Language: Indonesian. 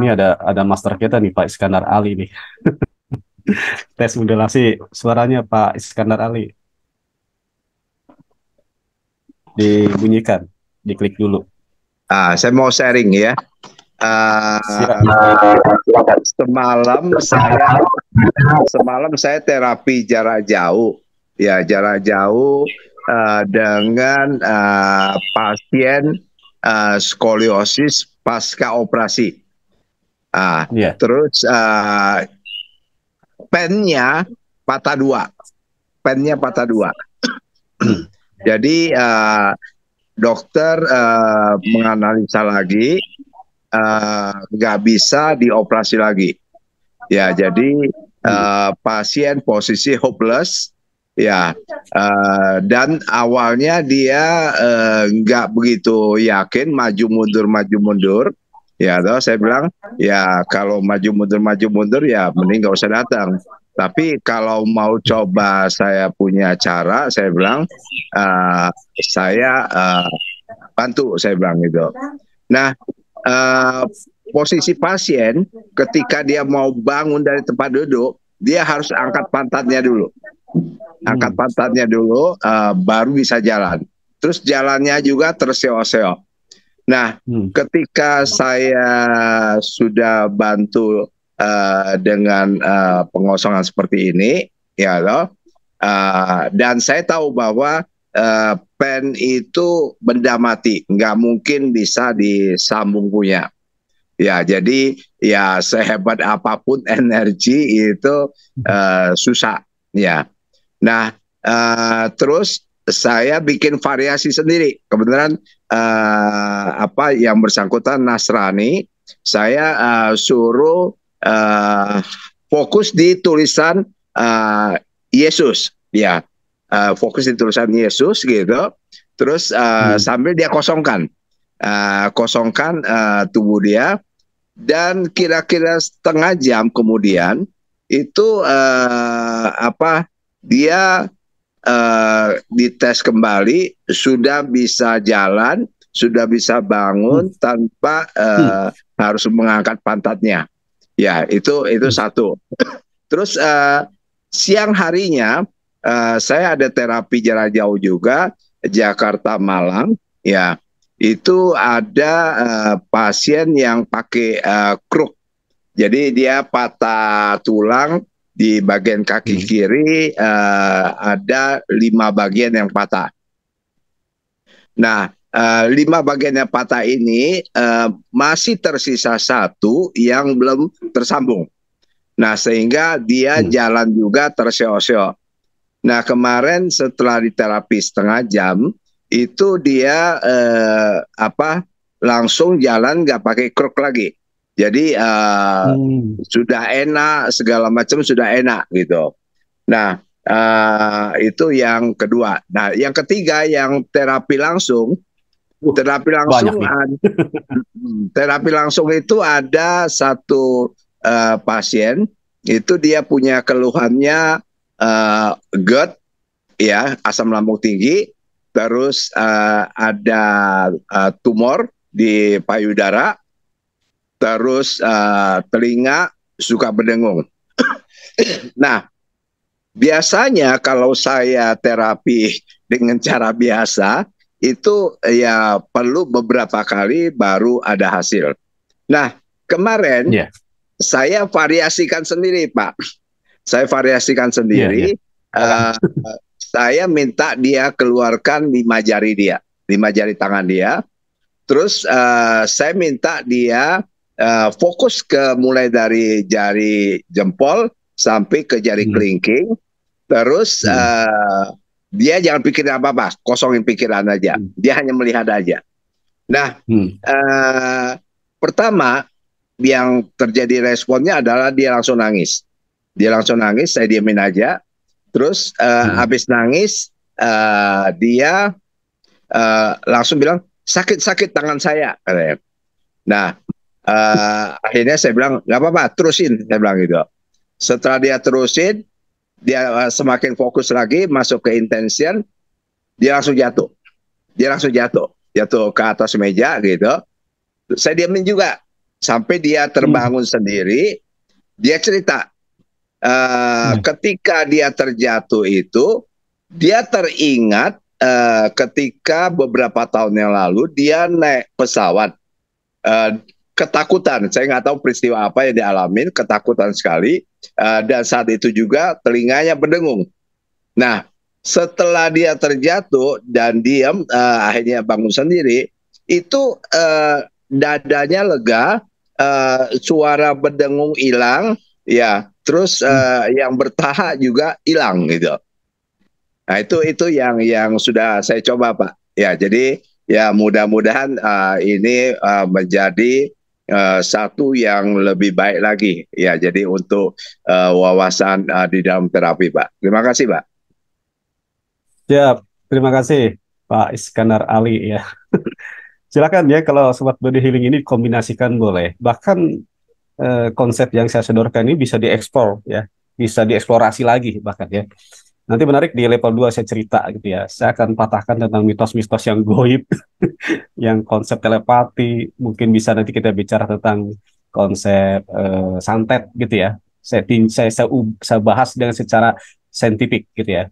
Ini ada master kita nih Pak Iskandar Ali nih. Tes modulasi suaranya Pak Iskandar Ali. Dibunyikan, diklik dulu. Saya mau sharing ya. Siap. Semalam saya terapi jarak jauh, ya jarak jauh dengan pasien skoliosis pasca operasi. Iya. Terus pennya patah dua, Jadi dokter menganalisa lagi, nggak bisa dioperasi lagi. Ya, jadi pasien posisi hopeless, ya. Dan awalnya dia nggak begitu yakin, maju mundur. Ya, toh saya bilang, ya kalau maju mundur ya mending nggak usah datang. Tapi kalau mau coba saya punya cara, saya bilang, saya bantu, saya bilang gitu. Nah, posisi pasien ketika dia mau bangun dari tempat duduk, dia harus angkat pantatnya dulu. Baru bisa jalan. Terus jalannya juga terseok-seok. Nah, ketika saya sudah bantu dengan pengosongan seperti ini, ya loh, dan saya tahu bahwa pen itu benda mati, nggak mungkin bisa disambung punya. Ya, jadi ya sehebat apapun energi itu susah. Ya. Nah, terus saya bikin variasi sendiri. Kebetulan yang bersangkutan Nasrani, saya suruh fokus di tulisan Yesus, ya, fokus di tulisan Yesus gitu. Terus sambil dia kosongkan tubuh dia, dan kira-kira setengah jam kemudian itu dia dites kembali, sudah bisa jalan, sudah bisa bangun tanpa harus mengangkat pantatnya. Ya, itu satu. Terus siang harinya saya ada terapi jarak jauh juga, Jakarta Malang, ya. Itu ada pasien yang pakai kruk. Jadi dia patah tulang di bagian kaki kiri, ada 5 bagian yang patah. Nah, 5 bagian yang patah ini masih tersisa 1 yang belum tersambung. Nah, sehingga dia jalan juga terseok-seok. Nah, kemarin setelah diterapi setengah jam, itu dia langsung jalan nggak pakai kruk lagi. Jadi sudah enak, segala macam sudah enak gitu. Nah, itu yang kedua. Nah, yang ketiga yang terapi langsung terapi langsung itu ada satu pasien, itu dia punya keluhannya GERD, ya, asam lambung tinggi, terus ada tumor di payudara, terus telinga suka berdengung. Nah, biasanya kalau saya terapi dengan cara biasa, itu ya perlu beberapa kali baru ada hasil. Nah, kemarin saya variasikan sendiri, Pak. Saya variasikan sendiri. Saya minta dia keluarkan 5 jari dia, 5 jari tangan dia. Terus saya minta dia fokus ke mulai dari jari jempol sampai ke jari kelingking. Terus dia jangan pikirin apa-apa, kosongin pikiran aja. Dia hanya melihat aja. Nah, pertama yang terjadi responnya adalah dia langsung nangis. Saya diemin aja. Terus habis nangis, dia langsung bilang, sakit tangan saya. Nah, akhirnya saya bilang, nggak apa-apa, terusin. Saya bilang gitu. Setelah dia terusin, dia semakin fokus lagi, masuk ke intention, dia langsung jatuh. Jatuh ke atas meja gitu. Saya diamin juga. sampai dia Hmm. terbangun sendiri. Dia cerita Ya. ketika dia terjatuh itu, dia teringat ketika beberapa tahun yang lalu dia naik pesawat, eh, ketakutan. Saya nggak tahu peristiwa apa yang dialamin, ketakutan sekali. Dan saat itu juga telinganya berdengung. Nah, setelah dia terjatuh dan diam, akhirnya bangun sendiri, itu dadanya lega, suara berdengung hilang, ya. Terus Hmm. yang bertahap juga hilang gitu. Nah, itu yang sudah saya coba, Pak. Ya, jadi ya mudah-mudahan ini menjadi satu yang lebih baik lagi. Ya, jadi untuk wawasan di dalam terapi, Pak. Terima kasih, Pak. Siap. Terima kasih Pak Iskandar Ali ya. Silakan ya kalau sobat body healing ini kombinasikan boleh. Bahkan konsep yang saya sodorkan ini bisa diekspor ya, bisa dieksplorasi lagi bahkan ya. Nanti menarik di level 2 saya cerita gitu ya. Saya akan patahkan tentang mitos-mitos yang goib, yang konsep telepati, mungkin bisa nanti kita bicara tentang konsep santet gitu ya. Saya bahas dengan secara saintifik gitu ya.